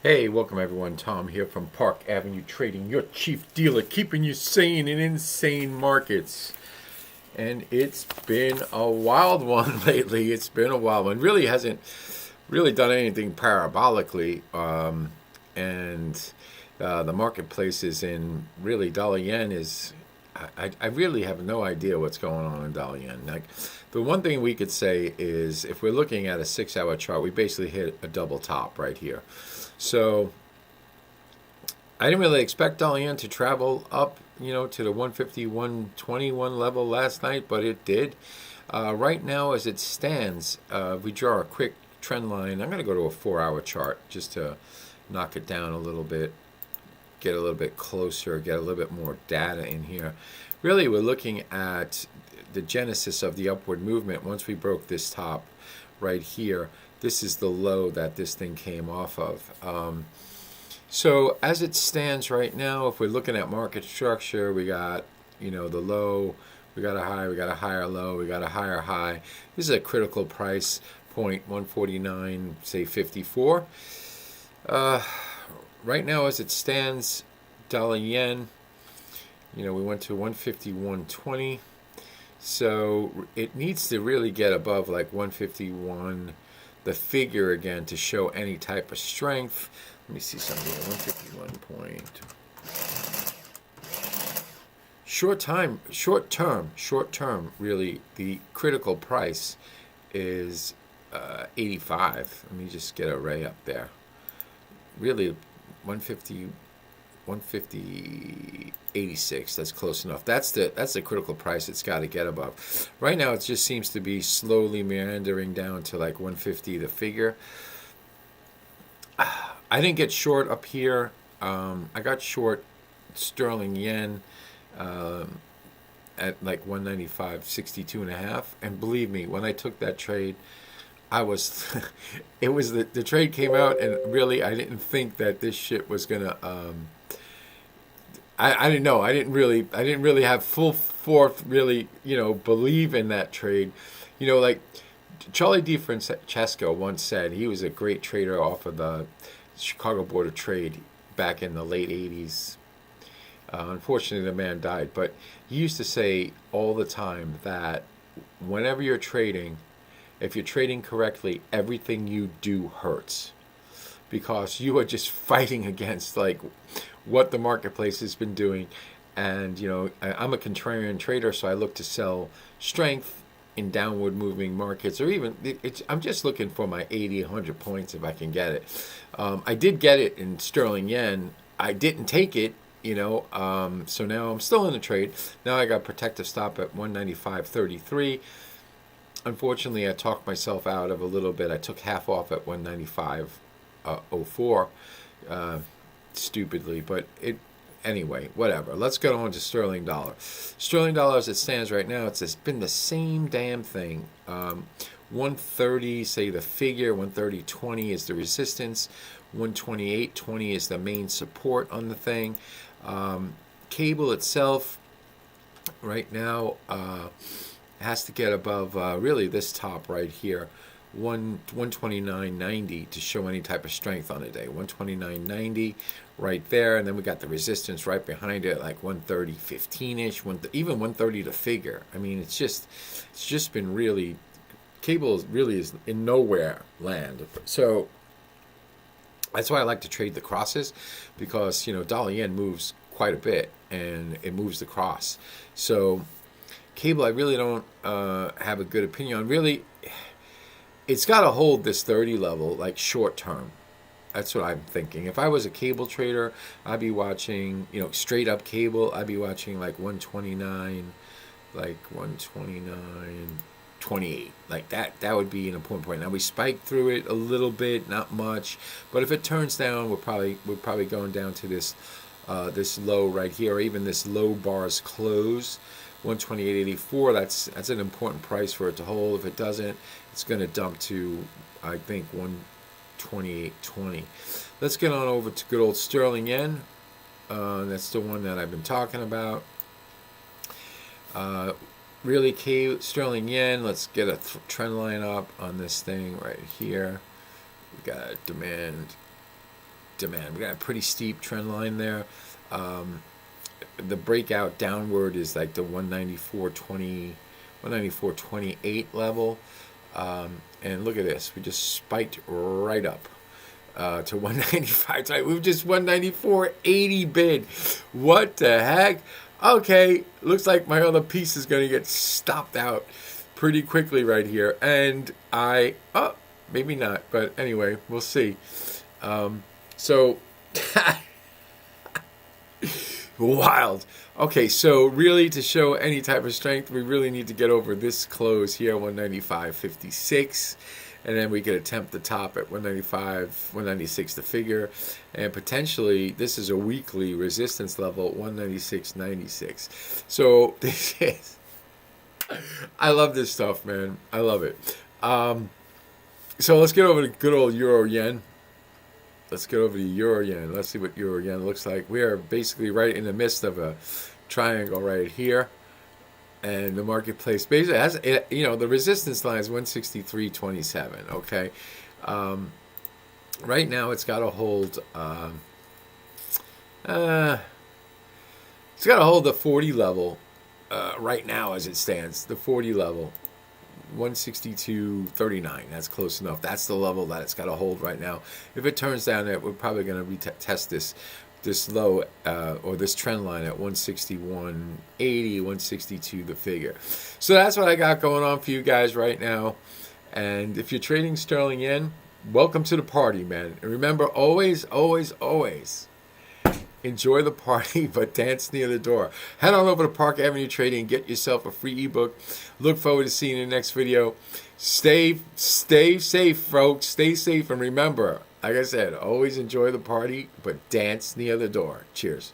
Hey, welcome everyone. Tom here from Park Avenue Trading, your chief dealer, keeping you sane in insane markets. And it's been a wild one lately. It's been a wild one. Really hasn't really done anything parabolically. And the marketplace is in really dollar yen is. I really have no idea what's going on in dollar yen. Like, the one thing we could say is if we're looking at a 6 hour chart, we basically hit a double top right here. So I didn't really expect dollar yen to travel up, to the 150, 121 level last night, but it did. Right now, as it stands, we draw a quick trend line. I'm going to go to a 4 hour chart just to knock it down a little bit, get a little bit closer, get a little bit more data in here. Really, we're looking at the genesis of the upward movement. Once we broke this top right here, this is the low that this thing came off of. So as it stands right now, if we're looking at market structure, we got, the low, we got a high, we got a higher low, we got a higher high. This is a critical price point, 149, say 54. Right now, as it stands, dollar yen, we went to 151.20. So it needs to really get above like 151, the figure again, to show any type of strength. Let me see something here. 151 point. Short term, really, the critical price is 85. Let me just get a ray up there. Really, 150, 86. That's close enough. That's the critical price it's got to get above. Right now, it just seems to be slowly meandering down to like 150, the figure. I didn't get short up here. I got short sterling yen at like 195.62 and a half. And believe me, when I took that trade, I was, it was the trade came out, and really I didn't think that this shit was gonna. I didn't know. I didn't really have full force really, believe in that trade. Like Charlie DeFrancesco once said, he was a great trader off of the Chicago Board of Trade back in the late 80s. Unfortunately, the man died, but he used to say all the time that whenever you're trading, if you're trading correctly, everything you do hurts, because you are just fighting against like what the marketplace has been doing. And I'm a contrarian trader, so I look to sell strength in downward moving markets, or even I'm just looking for my 80, 100 points if I can get it. I did get it in sterling yen. I didn't take it, so now I'm still in the trade. Now I got protective stop at 195.33. Unfortunately, I talked myself out of a little bit. I took half off at 195.04, stupidly, but anyway, whatever. Let's get on to sterling dollar. Sterling dollar, as it stands right now, it's been the same damn thing. 130, say the figure, 130.20 is the resistance, 128.20 is the main support on the thing. Cable itself, right now, has to get above really this top right here, 129.90, to show any type of strength on the day. 129.90 right there, and then we got the resistance right behind it, like 130.15ish, even 130 to figure. I mean, it's just been really, cable really is in nowhere land. So that's why I like to trade the crosses, because dollar yen moves quite a bit and it moves the cross. So cable, I really don't have a good opinion on. Really, it's got to hold this 30 level, like short term. That's what I'm thinking. If I was a cable trader, I'd be watching, straight up cable. I'd be watching like 129, like 129.28, like that. That would be an important point. Now we spiked through it a little bit, not much, but if it turns down, we're probably going down to this this low right here, or even this low bar's close. 128.84, that's an important price for it to hold. If it doesn't, it's going to dump to, I think, 128.20. Let's get on over to good old sterling yen. That's the one that I've been talking about. Really key, sterling yen, let's get a trend line up on this thing right here. We got demand demand. We got a pretty steep trend line there. The breakout downward is like the 194.20, 194.28 level. And look at this. We just spiked right up to 195. We were just 194.80 bid. What the heck? Okay, looks like my other piece is going to get stopped out pretty quickly right here. And maybe not. But anyway, we'll see. So, wild. Okay, so really to show any type of strength, we really need to get over this close here, 195.56. And then we could attempt the top at 195, 196 the figure. And potentially, this is a weekly resistance level at 196.96. So this is, I love this stuff, man. I love it. So let's get over to good old Euro Yen. Let's get over to Euro Yen. Let's see what Euro Yen looks like. We are basically right in the midst of a triangle right here. And the marketplace basically has, the resistance line is 163.27. Okay. Right now it's got to hold, it's got to hold the 40 level right now as it stands. The 40 level. 162.39. That's close enough. That's the level that it's got to hold right now. If it turns down, we're probably going to retest this low or this trend line at 161.80, 162 the figure. So that's what I got going on for you guys right now. And if you're trading sterling yen, welcome to the party, man. And remember, always, always, always enjoy the party, but dance near the door. Head on over to Park Avenue Trading and get yourself a free ebook. Look forward to seeing you in the next video. Stay safe, folks. Stay safe. And remember, like I said, always enjoy the party, but dance near the door. Cheers.